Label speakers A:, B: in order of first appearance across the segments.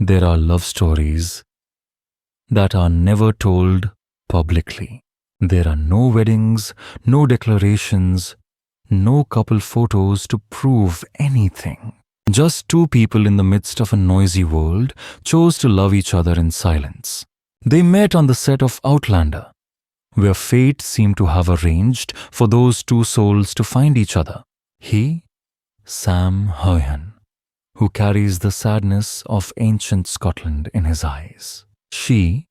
A: There are love stories that are never told publicly. There are no weddings, no declarations, no couple photos to prove anything. Just two people in the midst of a noisy world chose to love each other in silence. They met on the set of Outlander, where fate seemed to have arranged for those two souls to find each other. He, Sam Heughan, who carries the sadness of ancient Scotland in his eyes. She,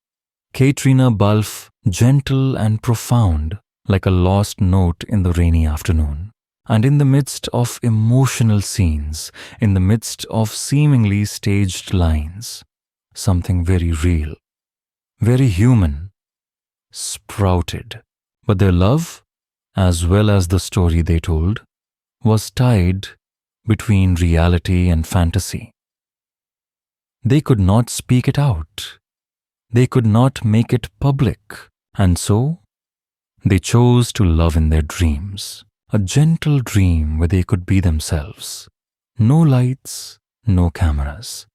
A: Caitriona Balfe, gentle and profound, like a lost note in the rainy afternoon. And in the midst of emotional scenes, in the midst of seemingly staged lines, something very real, very human, sprouted. But their love, as well as the story they told, was tied between reality and fantasy. They could not speak it out. They could not make it public. And so, they chose to love in their dreams. A gentle dream where they could be themselves. No lights, no cameras.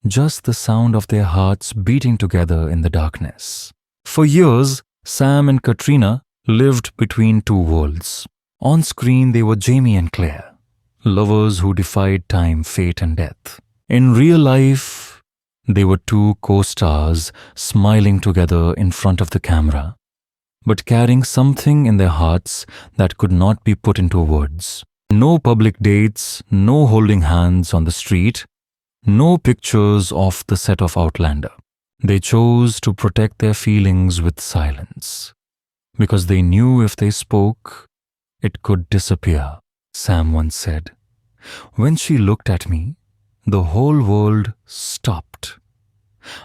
A: Just the sound of their hearts beating together in the darkness. For years, Sam and Caitriona lived between two worlds. On screen, they were Jamie and Claire, lovers who defied time, fate, and death. In real life, they were two co-stars smiling together in front of the camera, but carrying something in their hearts that could not be put into words. No public dates, no holding hands on the street, no pictures off the set of Outlander. They chose to protect their feelings with silence, because they knew if they spoke, it could disappear. Sam once said, "When she looked at me, the whole world stopped.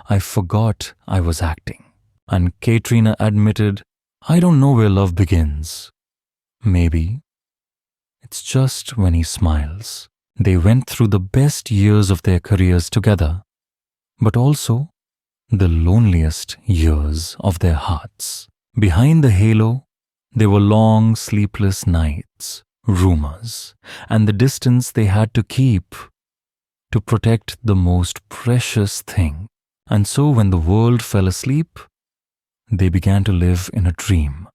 A: I forgot I was acting." And Caitriona admitted, "I don't know where love begins. Maybe it's just when he smiles." They went through the best years of their careers together, but also the loneliest years of their hearts. Behind the halo, there were long, sleepless nights, rumors, and the distance they had to keep to protect the most precious thing. And so when the world fell asleep, they began to live in a dream.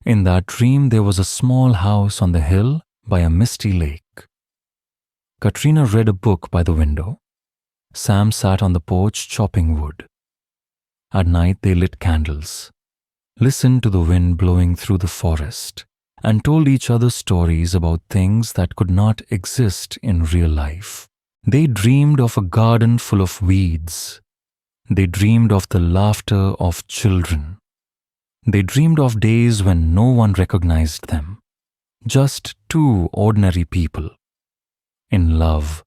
A: In that dream, there was a small house on the hill by a misty lake. Caitriona read a book by the window. Sam sat on the porch chopping wood. At night, they lit candles, listened to the wind blowing through the forest, and told each other stories about things that could not exist in real life. They dreamed of a garden full of weeds. They dreamed of the laughter of children. They dreamed of days when no one recognized them. Just two ordinary people, in love,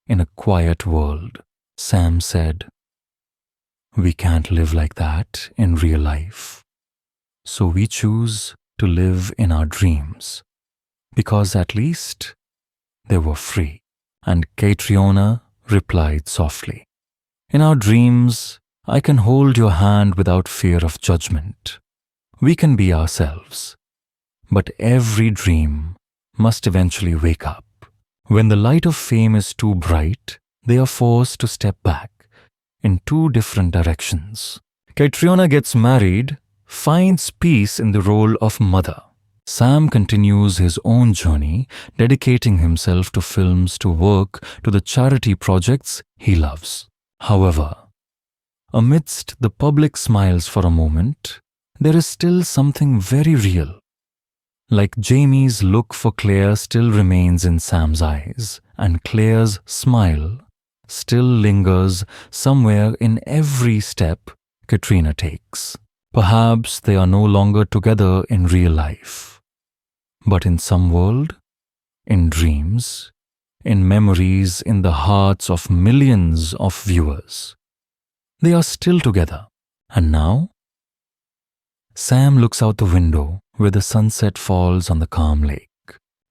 A: in a quiet world. Sam said, "We can't live like that in real life. So we choose to live in our dreams, because at least they were free." And Caitriona replied softly, "In our dreams, I can hold your hand without fear of judgment. We can be ourselves. But every dream must eventually wake up. When the light of fame is too bright, they are forced to step back in two different directions. Caitriona gets married, finds peace in the role of mother. Sam continues his own journey, dedicating himself to films, to work, to the charity projects he loves. However, amidst the public smiles for a moment, there is still something very real. Like Jamie's look for Claire still remains in Sam's eyes, and Claire's smile still lingers somewhere in every step Caitriona takes. Perhaps they are no longer together in real life, but in some world, in dreams, in memories, in the hearts of millions of viewers, they are still together. And now, Sam looks out the window where the sunset falls on the calm lake.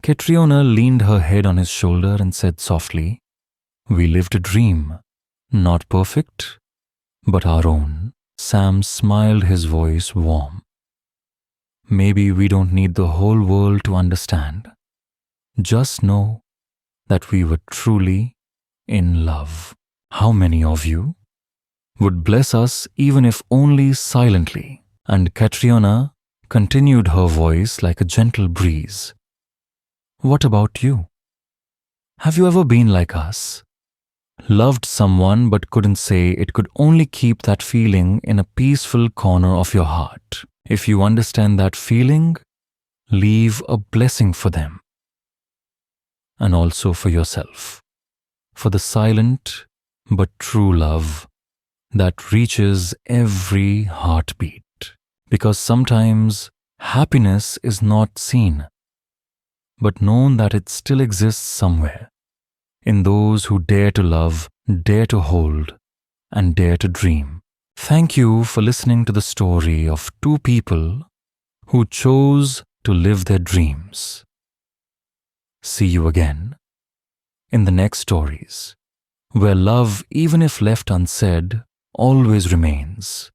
A: Caitriona leaned her head on his shoulder and said softly, "We lived a dream, not perfect, but our own." Sam smiled, his voice warm. "Maybe we don't need the whole world to understand. Just know that we were truly in love." How many of you would bless us even if only silently? And Caitriona continued, her voice like a gentle breeze. What about you? Have you ever been like us? Loved someone but couldn't say it, could only keep that feeling in a peaceful corner of your heart. If you understand that feeling, leave a blessing for them. And also for yourself. For the silent but true love that reaches every heartbeat. Because sometimes happiness is not seen, but known that it still exists somewhere, in those who dare to love, dare to hold, and dare to dream. Thank you for listening to the story of two people who chose to live their dreams. See you again in the next stories, where love, even if left unsaid, always remains.